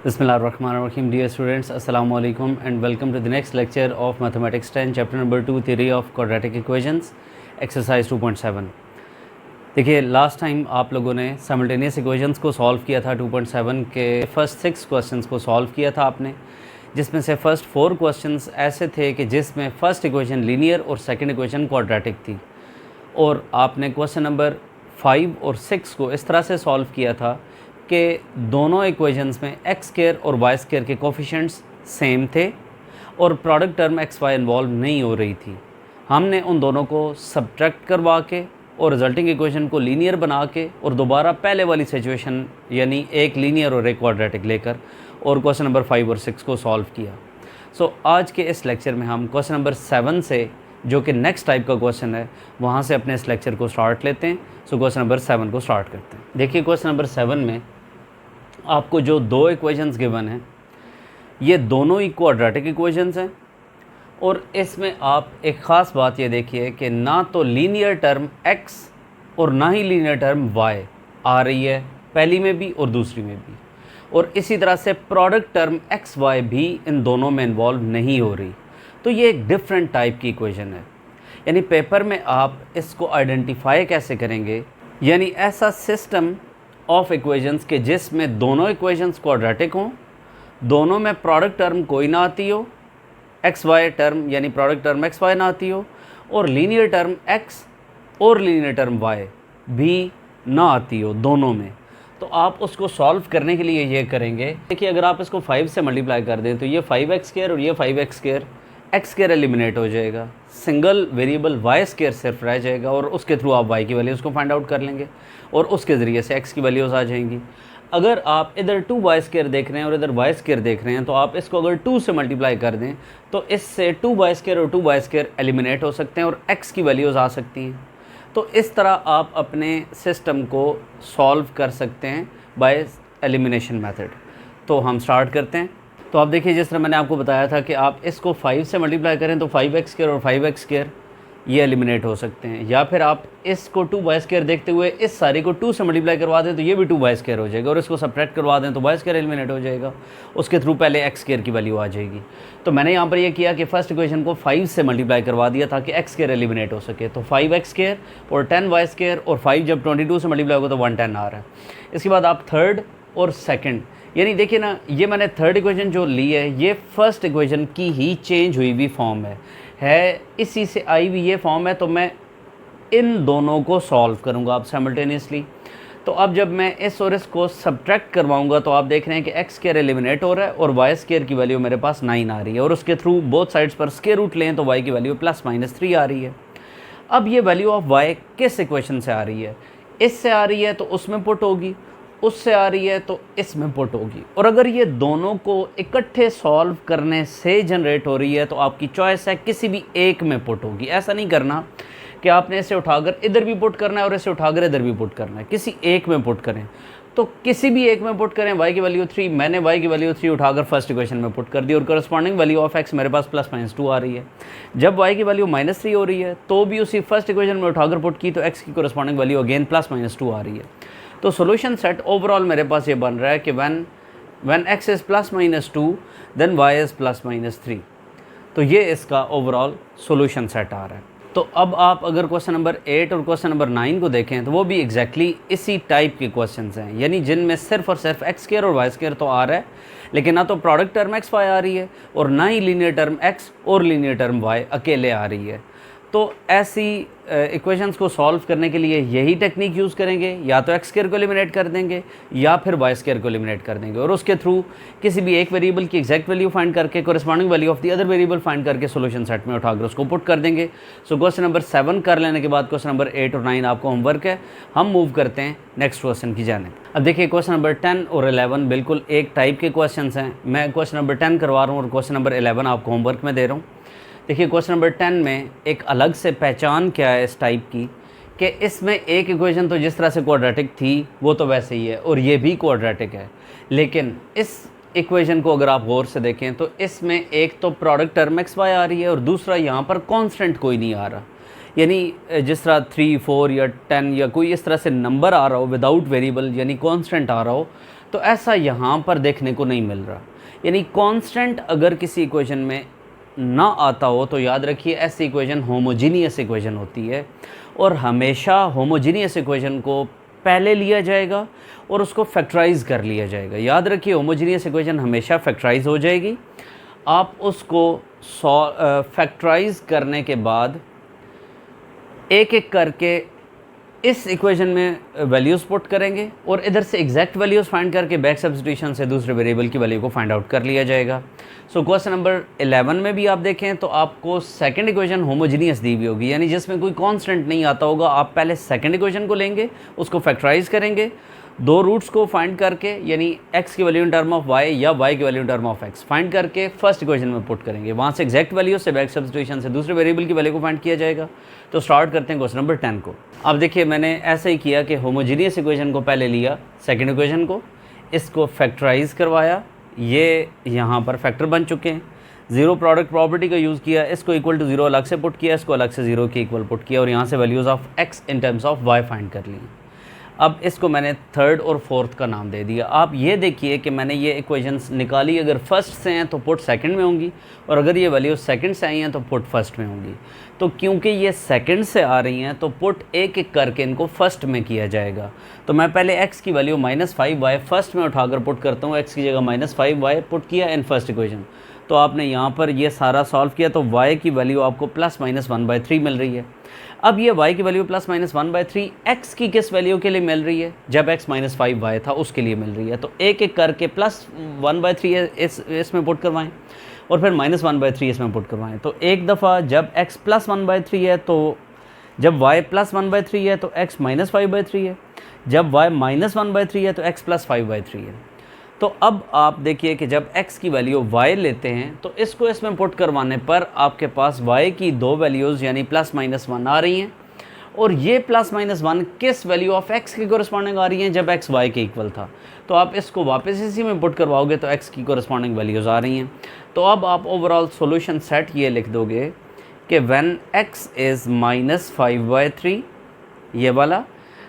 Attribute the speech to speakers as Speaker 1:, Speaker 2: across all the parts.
Speaker 1: Bismillahirrahmanirrahim. Dear students, Assalamu alaikum and welcome to the next lecture of Mathematics 10, chapter number 2, Theory of Quadratic Equations, exercise 2.7. देखिए last time आप लोगों ने simultaneous equations को solve किया था 2.7 के first 6 questions को सॉल्व किया था आपने, जिसमें से फर्स्ट 4 क्वेश्चंस ऐसे थे कि जिसमें फ़र्स्ट इक्वेशन लीनियर और सेकंड इक्वेशन क्वाड्रेटिक थी, और आपने क्वेश्चन नंबर 5 और 6 को इस तरह से सॉल्व किया था कि दोनों इक्वेशंस में एक्स स्क्वायर और वाई स्क्वायर के कोफिशिएंट्स सेम थे और product term x y involve नहीं हो रही थी। हमने उन दोनों को सब्ट्रैक्ट करवा के और रिजल्टिंग इक्वेशन को लीनियर बना के और दोबारा पहले वाली सिचुएशन यानी एक लीनियर और एक क्वाड्रेटिक लेकर और क्वेश्चन नंबर 5 और 6 को सॉल्व किया। सो आज के इस लेक्चर में हम क्वेश्चन नंबर 7 से, जो कि नेक्स्ट टाइप का क्वेश्चन है, वहाँ से अपने इस लेक्चर को स्टार्ट लेते हैं। सो क्वेश्चन नंबर 7 को स्टार्ट करते हैं। देखिए क्वेश्चन नंबर 7 में आपको जो दो इक्वेशंस गिवन हैं, ये दोनों ही क्वाड्रेटिक इक्वेशंस हैं, और इसमें आप एक ख़ास बात ये देखिए कि ना तो लीनियर टर्म x और ना ही लीनियर टर्म y आ रही है, पहली में भी और दूसरी में भी, और इसी तरह से प्रोडक्ट टर्म एक्स वाई भी इन दोनों में इन्वॉल्व नहीं हो रही। तो ये एक डिफरेंट टाइप की इक्वेशन है। यानी पेपर में आप इसको आइडेंटिफाई कैसे करेंगे, यानी ऐसा सिस्टम ऑफ इक्वेशंस के जिसमें दोनों इक्वेशंस क्वाड्रेटिक हों, दोनों में प्रोडक्ट टर्म कोई ना आती हो, एक्स वाई टर्म यानी प्रोडक्ट टर्म एक्स वाई ना आती हो, और लीनियर टर्म एक्स और लीनियर टर्म वाई भी ना आती हो दोनों में। तो आप उसको सॉल्व करने के लिए ये करेंगे, देखिए अगर आप इसको 5 से मल्टीप्लाई कर दें तो ये 5x स्क्वायर और ये 5x square, x square eliminate हो जाएगा, सिंगल वेरिएबल वाई स्क्वायर सिर्फ रह जाएगा, और उसके थ्रू आप वाई की वैल्यूज़ को फाइंड आउट कर लेंगे और उसके ज़रिए से एक्स की वैल्यूज़ आ जाएंगी। अगर आप इधर 2y स्क्वायर देख रहे हैं और इधर y स्क्वायर देख रहे हैं, तो आप इसको अगर 2 से मल्टीप्लाई कर दें तो इससे 2y स्क्वायर और 2y स्क्वायर एलिमिनेट हो सकते हैं और x की वैल्यूज़ आ सकती हैं। तो इस तरह आप अपने सिस्टम को सॉल्व कर सकते हैं बाय एलिमिनेशन मेथड। तो हम स्टार्ट करते हैं। तो आप देखिए जिस तरह मैंने आपको बताया था कि आप इसको 5 से मल्टीप्लाई करें तो 5x स्क्वायर और 5x स्क्वायर ये एलिमिनेट हो सकते हैं, या फिर आप इसको 2y स्क्वायर देखते हुए इस सारी को 2 से मल्टीप्लाई करवा दें तो ये भी 2y स्क्वायर हो जाएगा, और इसको सब्ट्रैक्ट करवा दें तो y स्क्वायर एलिमिनेट हो जाएगा, उसके थ्रू पहले x स्क्वायर की वैल्यू आ जाएगी। तो मैंने यहाँ पर ये किया कि फर्स्ट इक्वेशन को 5 से मल्टीप्लाई करवा दिया ताकि x स्क्वायर एलिमिनेट हो सके। तो 5x स्क्वायर और 10y स्क्वायर, और 5 जब 22 से मल्टीप्लाई होगा तो 110 आ रहा है। इसके बाद आप थर्ड और सेकेंड, यानी देखिए ना, ये मैंने थर्ड इक्वेशन जो ली है ये फर्स्ट इक्वेशन की ही चेंज हुई हुई फॉर्म है इसी से आई हुई ये फॉर्म है। तो मैं इन दोनों को सॉल्व करूंगा आप साइमल्टेनियसली। तो अब जब मैं इस और इसको सब्ट्रैक्ट करवाऊंगा तो आप देख रहे हैं कि एक्स स्क्वायर एलिमिनेट हो रहा है और वाई स्क्वायर की वैल्यू मेरे पास 9 आ रही है, और उसके थ्रू बोथ साइड्स पर स्क्वायर रूट लें तो वाई की वैल्यू +-3 आ रही है। अब ये वैल्यू ऑफ वाई किस इक्वेशन से आ रही है, इससे आ रही है तो उसमें पुट होगी, उससे आ रही है तो इसमें पुट होगी, और अगर ये दोनों को इकट्ठे सॉल्व करने से जनरेट हो रही है तो आपकी चॉइस है किसी भी एक में पुट होगी। ऐसा नहीं करना कि आपने इसे उठाकर इधर भी पुट करना है और इसे उठाकर इधर भी पुट करना है, किसी एक में पुट करें। तो किसी भी एक में पुट करें। y की वैल्यू 3, मैंने y की वैल्यू 3 उठाकर फर्स्ट इक्वेशन में पुट कर दी, और करस्पॉन्डिंग वैल्यू ऑफ x मेरे पास +-2 आ रही है। जब y की वैल्यू -3 हो रही है तो भी उसी फर्स्ट इक्वेशन में उठाकर पुट की तो x की करस्पॉन्डिंग वैल्यू अगेन +-2 आ रही है। तो सॉल्यूशन सेट ओवरऑल मेरे पास ये बन रहा है कि when x is +-2 then y is +-3। तो ये इसका ओवरऑल सॉल्यूशन सेट आ रहा है। तो अब आप अगर क्वेश्चन नंबर 8 और क्वेश्चन नंबर 9 को देखें तो वो भी एग्जैक्टली इसी टाइप के क्वेश्चंस हैं, यानी जिनमें सिर्फ और सिर्फ एक्स स्क्वायर और वाई स्क्वायर तो आ रहा है, लेकिन ना तो प्रोडक्ट टर्म एक्स वाई आ रही है और ना ही लीनियर टर्म एक्स और लीनियर टर्म वाई अकेले आ रही है। तो ऐसी इक्वेशंस को सॉल्व करने के लिए यही टेक्निक यूज़ करेंगे, या तो एक्स स्क्वायर को एलिमिनेट कर देंगे या फिर वाई स्क्वायर को एलिमिनेट कर देंगे, और उसके थ्रू किसी भी एक वेरिएबल की एग्जैक्ट वैल्यू फाइंड करके corresponding value of the other variable find करके सॉल्यूशन सेट में उठाकर उसको पुट कर देंगे। सो क्वेश्चन नंबर 7 कर लेने के बाद क्वेश्चन नंबर 8 और 9 आपको होमवर्क है। हम मूव करते हैं नेक्स्ट क्वेश्चन की जाने। अब देखिए क्वेश्चन नंबर 10 और 11 बिल्कुल एक टाइप के क्वेश्चन हैं। मैं क्वेश्चन नंबर 10 करवा रहा हूँ और क्वेश्चन नंबर 11 आपको होमवर्क में दे रहा हूँ। देखिए क्वेश्चन नंबर 10 में एक अलग से पहचान क्या है इस टाइप की, कि इसमें एक इक्वेशन तो जिस तरह से क्वाड्रेटिक थी वो तो वैसे ही है और ये भी क्वाड्रेटिक है, लेकिन इस इक्वेशन को अगर आप गौर से देखें तो इसमें एक तो प्रोडक्ट टर्म एक्स वाई आ रही है और दूसरा यहाँ पर कांस्टेंट कोई नहीं आ रहा। यानी जिस तरह 3, 4 या 10 या कोई इस तरह से नंबर आ रहा हो विदाउट वेरिएबल यानी कांस्टेंट आ रहा हो, तो ऐसा यहाँ पर देखने को नहीं मिल रहा। यानी कांस्टेंट अगर किसी इक्वेशन में ना आता हो तो याद रखिए ऐसी इक्वेशन होमोजीनियस इक्वेशन होती है, और हमेशा होमोजीनियस इक्वेशन को पहले लिया जाएगा और उसको फैक्टराइज कर लिया जाएगा। याद रखिए होमोजीनियस इक्वेशन हमेशा फैक्टराइज हो जाएगी। आप उसको फैक्टराइज करने के बाद एक एक करके इस इक्वेशन में वैल्यूज़ पुट करेंगे और इधर से एग्जैक्ट वैल्यूज़ फाइंड करके बैक सब्स्टिट्यूशन से दूसरे वेरिएबल की वैल्यू को फाइंड आउट कर लिया जाएगा। सो क्वेश्चन नंबर 11 में भी आप देखें तो आपको सेकंड इक्वेशन होमोजीनियस दी हुई होगी, यानी जिसमें कोई कांस्टेंट नहीं आता होगा। आप पहले सेकंड इक्वेशन को लेंगे, उसको फैक्टराइज करेंगे, दो रूट्स को फाइंड करके यानी x की value in term of y या y की value in term of x find करके फर्स्ट इक्वेशन में पुट करेंगे। वहाँ से एग्जैक्ट वैल्यू से बैक सब्स्टिट्यूशन से दूसरे वेरिएबल की वैल्यू को फाइंड किया जाएगा। तो स्टार्ट करते हैं क्वेश्चन नंबर 10 को। अब देखिए मैंने ऐसे ही किया कि होमोजीनियस इक्वेशन को पहले लिया, सेकेंड इक्वेशन को, इसको फैक्टराइज करवाया, ये यहाँ पर फैक्टर बन चुके हैं। जीरो प्रोडक्ट प्रॉपर्टी का यूज़ किया, इसको इक्वल टू जीरो अलग से पुट किया, इसको अलग से जीरो के इक्वल पुट किया और यहाँ से values of x in terms of y find कर ली। अब इसको मैंने थर्ड और फोर्थ का नाम दे दिया। आप ये देखिए कि मैंने ये इक्वेशंस निकाली, अगर फर्स्ट से हैं तो पुट सेकंड में होंगी और अगर ये वैल्यू सेकंड से आई हैं तो पुट फर्स्ट में होंगी। तो क्योंकि ये सेकंड से आ रही हैं तो पुट एक एक करके इनको फर्स्ट में किया जाएगा। तो मैं पहले x की वैल्यू -5y फर्स्ट में उठाकर पुट करता हूँ। x की जगह -5y पुट किया इन फर्स्ट इक्वेशन, तो आपने यहाँ पर ये सारा सॉल्व किया तो y की वैल्यू आपको +-1/3 मिल रही है। अब ये y की वैल्यू +-1/3 x की किस वैल्यू के लिए मिल रही है, जब x -5y था उसके लिए मिल रही है। तो एक एक करके +1/3 इसमें पुट करवाएं और फिर -1/3 इसमें पुट करवाएं। तो एक दफ़ा जब x +1/3 है तो जब y +1/3 है तो x -5/3 है, जब y -1/3 है तो x +5/3 है। तो अब आप देखिए कि जब x की वैल्यू y लेते हैं तो इसको इसमें पुट करवाने पर आपके पास y की दो वैल्यूज़ यानी +-1 आ रही हैं और ये +-1 किस वैल्यू ऑफ x के कोरस्पॉन्डिंग आ रही हैं, जब x y के इक्वल था। तो आप इसको वापस इसी में पुट करवाओगे तो x की कोरस्पॉन्डिंग वैल्यूज़ आ रही हैं। तो अब आप ओवरऑल सॉल्यूशन सेट ये लिख दोगे कि व्हेन x इज़ -5/3 ये वाला,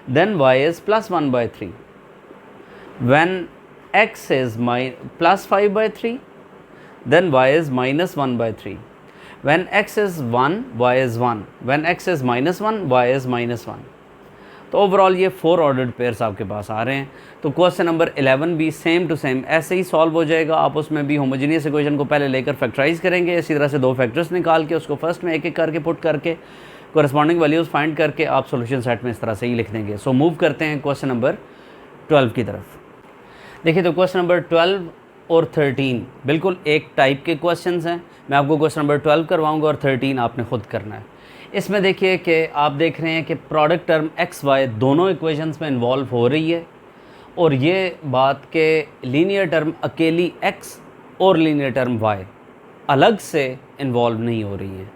Speaker 1: then y is +1/3, when x is +5/3 then y is -1/3, when x is 1 y is 1, when x is -1 y is -1। तो ओवरऑल ये 4 ऑर्डर्ड पेयर्स आपके पास आ रहे हैं। तो क्वेश्चन नंबर 11 भी सेम टू सेम ऐसे ही सॉल्व हो जाएगा। आप उसमें भी होमोजीनियस इक्वेशन को पहले लेकर फैक्टराइज करेंगे, इसी तरह से दो फैक्टर्स निकाल के उसको फर्स्ट में एक एक करके पुट करके कोरस्पॉन्डिंग वैल्यूज़ फाइंड करके आप सॉल्यूशन सेट में इस तरह से ही लिख देंगे। सो मूव करते हैं क्वेश्चन नंबर 12 की तरफ। देखिए तो क्वेश्चन नंबर 12 और 13 बिल्कुल एक टाइप के क्वेश्चंस हैं। मैं आपको क्वेश्चन नंबर 12 करवाऊंगा और 13 आपने खुद करना है। इसमें देखिए कि आप देख रहे हैं कि प्रोडक्ट टर्म x y दोनों इक्वेशंस में इन्वॉल्व हो रही है और ये बात के लीनियर टर्म अकेली x और लीनियर टर्म y अलग से इन्वॉल्व नहीं हो रही है।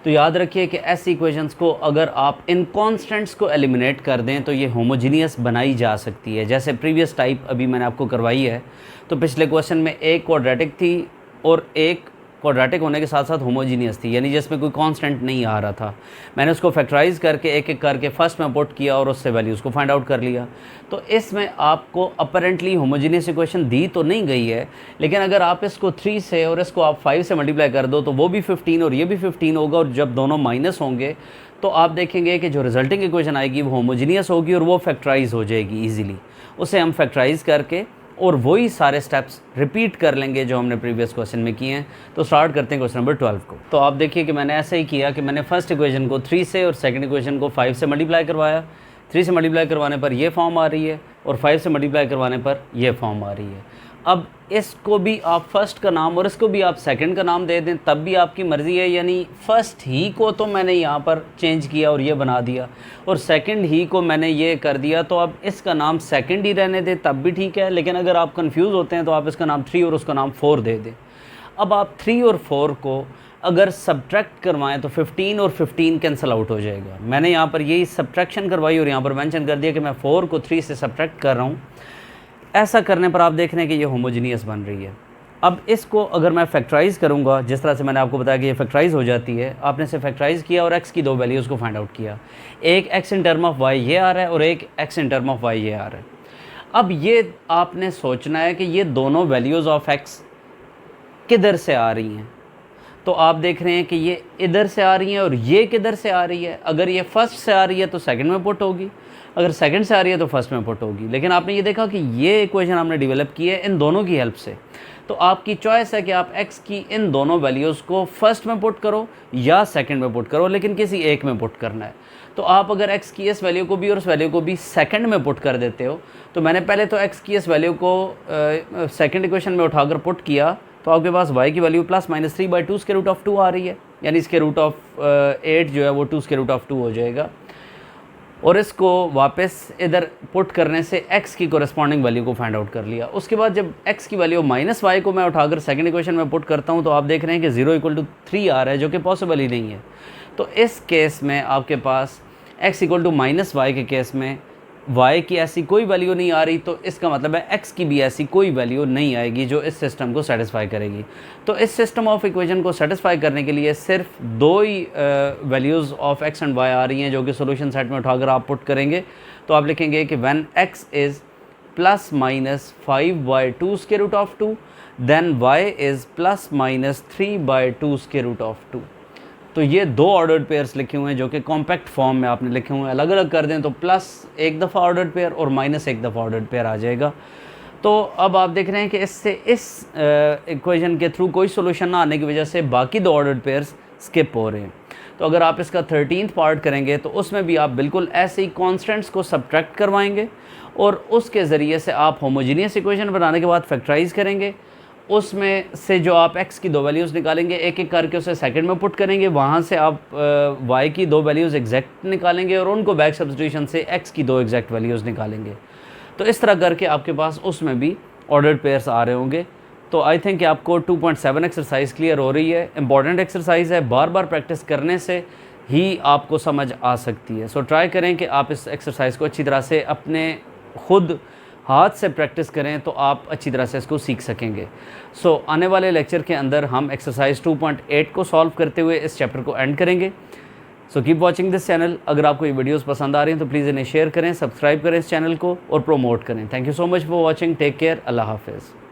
Speaker 1: तो याद रखिए कि ऐसी इक्वेशंस को अगर आप इन कॉन्स्टेंट्स को एलिमिनेट कर दें तो ये होमोजीनियस बनाई जा सकती है। जैसे प्रीवियस टाइप अभी मैंने आपको करवाई है, तो पिछले क्वेश्चन में एक क्वाड्रेटिक थी और एक क्वाड्रेटिक होने के साथ साथ होमोजीनियस थी, यानी जिसमें कोई कांस्टेंट नहीं आ रहा था। मैंने उसको फैक्टराइज करके एक एक करके फर्स्ट में पुट किया और उससे वैल्यूज़ को फाइंड आउट कर लिया। तो इसमें आपको अपरेंटली होमोजीनियस इक्वेशन दी तो नहीं गई है, लेकिन अगर आप इसको 3 से और इसको आप 5 से मल्टीप्लाई कर दो तो वो भी 15 और ये भी 15 होगा, और जब दोनों माइनस होंगे तो आप देखेंगे कि जो रिजल्टिंग इक्वेशन आएगी वो होमोजीनियस होगी और वो फैक्टराइज हो जाएगी ईजिली। उसे हम फैक्टराइज करके और वही सारे स्टेप्स रिपीट कर लेंगे जो हमने प्रीवियस क्वेश्चन में किए हैं। तो स्टार्ट करते हैं क्वेश्चन नंबर 12 को। तो आप देखिए कि मैंने ऐसे ही किया कि मैंने फर्स्ट इक्वेशन को 3 से और सेकंड इक्वेशन को 5 से मल्टीप्लाई करवाया। 3 से मल्टीप्लाई करवाने पर ये फॉर्म आ रही है और 5 से मल्टीप्लाई करवाने पर ये फॉर्म आ रही है। अब इसको भी आप फर्स्ट का नाम और इसको भी आप सेकंड का नाम दे दें तब भी आपकी मर्ज़ी है, यानी फ़र्स्ट ही को तो मैंने यहाँ पर चेंज किया और ये बना दिया और सेकंड ही को मैंने ये कर दिया, तो अब इसका नाम सेकंड ही रहने दें तब भी ठीक है। लेकिन अगर आप कंफ्यूज होते हैं तो आप इसका नाम 3 और उसका नाम 4 दे दें। अब आप 3 और 4 को अगर सब्ट्रैक्ट करवाएं तो 15 और 15 कैंसिल आउट हो जाएगा। मैंने यहाँ पर यही सब्ट्रैक्शन करवाई और यहाँ पर मेंशन कर दिया कि मैं 4 को 3 से सब्ट्रैक्ट कर रहा हूँ। ऐसा करने पर आप देख रहे हैं कि ये होमोजीनियस बन रही है। अब इसको अगर मैं फैक्टराइज़ करूँगा, जिस तरह से मैंने आपको बताया कि ये फैक्टराइज़ हो जाती है, आपने इसे फैक्टराइज़ किया और x की दो वैल्यूज़ को फाइंड आउट किया। एक x in term of y ये आ रहा है और एक x in term of y ये आ रहा है। अब ये आपने सोचना है कि ये दोनों वैल्यूज़ ऑफ एक्स किधर से आ रही हैं। तो आप देख रहे हैं कि ये इधर से आ रही हैं और ये किधर से आ रही है। अगर ये फर्स्ट से आ रही है तो सेकंड में पुट होगी, अगर सेकंड से आ रही है तो फर्स्ट में पुट होगी। लेकिन आपने ये देखा कि ये इक्वेशन हमने डेवलप की है इन दोनों की हेल्प से। तो आपकी चॉइस है कि आप x की इन दोनों वैल्यूज़ को फर्स्ट में पुट करो या सेकंड में पुट करो, लेकिन किसी एक में पुट करना है। तो आप अगर x की इस वैल्यू को भी और इस वैल्यू को भी सेकंड में पुट कर देते हो, तो मैंने पहले तो x की इस वैल्यू को सेकंड इक्वेशन में उठाकर पुट किया, तो आपके पास y की वैल्यू +-3/2 स्क्वायर रूट ऑफ 2 आ रही है, यानी स्क्वायर रूट ऑफ 8 जो है वो 2 स्क्वायर रूट ऑफ 2 हो जाएगा। और इसको वापस इधर पुट करने से x की कोरेस्पॉन्डिंग वैल्यू को फाइंड आउट कर लिया। उसके बाद जब x की वैल्यू -y को मैं उठाकर सेकंड इक्वेशन में पुट करता हूँ, तो आप देख रहे हैं कि 0 = 3 आ रहा है, जो कि पॉसिबल ही नहीं है। तो इस केस में आपके पास x = -y के केस में y की ऐसी कोई वैल्यू नहीं आ रही, तो इसका मतलब है x की भी ऐसी कोई वैल्यू नहीं आएगी जो इस सिस्टम को सेटिस्फाई करेगी। तो इस सिस्टम ऑफ इक्वेशन को सेटिस्फाई करने के लिए सिर्फ दो ही values of x and y आ रही हैं, जो कि सोल्यूशन सेट में उठाकर आप पुट करेंगे। तो आप लिखेंगे कि when x is +-5/2 square root of 2 then y is +-3/2 square root of 2। तो ये दो ऑर्डर्ड पेयर्स लिखे हुए हैं जो कि कॉम्पैक्ट फॉर्म में आपने लिखे हुए हैं। अलग अलग कर दें तो प्लस एक दफ़ा ऑर्डर्ड पेयर और माइनस एक दफ़ा ऑर्डर्ड पेयर आ जाएगा। तो अब आप देख रहे हैं कि इससे इस इक्वेशन के थ्रू कोई सोल्यूशन ना आने की वजह से बाकी दो ऑर्डर्ड पेयर्स स्किप हो रहे हैं। तो अगर आप इसका 13th पार्ट करेंगे तो उसमें भी आप बिल्कुल ऐसे ही कॉन्स्टेंट्स को सब्ट्रैक्ट करवाएंगे और उसके ज़रिए से आप होमोजीनियस इक्वेशन बनाने के बाद फैक्टराइज करेंगे। उसमें से जो आप x की दो वैल्यूज़ निकालेंगे, एक एक करके उसे सेकंड में पुट करेंगे, वहाँ से आप y की दो वैल्यूज़ एग्जैक्ट निकालेंगे और उनको बैक सब्स्टिट्यूशन से x की दो एग्जैक्ट वैल्यूज़ निकालेंगे। तो इस तरह करके आपके पास उसमें भी ऑर्डर्ड पेयर्स आ रहे होंगे। तो आई थिंक कि आपको 2.7 एक्सरसाइज क्लियर हो रही है। इंपॉर्टेंट एक्सरसाइज है, बार बार प्रैक्टिस करने से ही आपको समझ आ सकती है। सो ट्राई करें कि आप इस एक्सरसाइज को अच्छी तरह से अपने खुद हाथ से प्रैक्टिस करें, तो आप अच्छी तरह से इसको सीख सकेंगे। सो आने वाले लेक्चर के अंदर हम एक्सरसाइज 2.8 को सॉल्व करते हुए इस चैप्टर को एंड करेंगे। So keep watching this channel. अगर आपको ये वीडियोस पसंद आ रही हैं तो प्लीज़ इन्हें शेयर करें, सब्सक्राइब करें इस चैनल को और प्रोमोट करें। Thank you so much for watching. Take care. अल्लाह हाफिज़।